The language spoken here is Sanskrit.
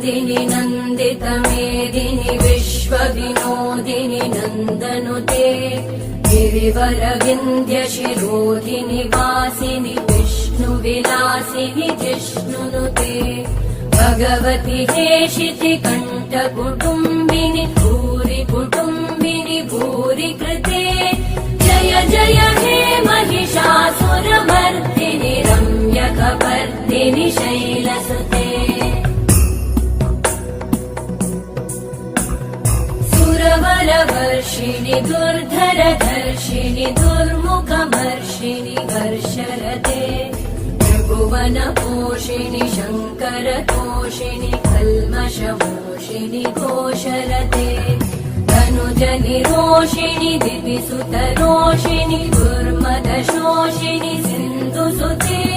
नन्दिनि नन्दितमेदिनि विश्वविनोदिनि नन्दनुते गिरिवरविन्द्यशिरोधिनि वासिनि विष्णुविलासिनि जिष्णुनुते भगवति हेशिति कण्ठकुटुम्बिनि भूरि कुटुम्बिनि भूरि कृते जय जय हे महिषासुरमर्दिनि रम्यकपर्दिनि शैलसुते सुरवरवर्षिणि दुर्धरधर्षिणि दुर्मुखमर्षिणि हर्षरते त्रिभुवनपोषिणि शङ्करतोषिणि कल्मषमोषिणि घोषरते तनुजनिरोषिणि दिविसुतरोषिणि दुर्मदशोषिणि सिन्धुसुते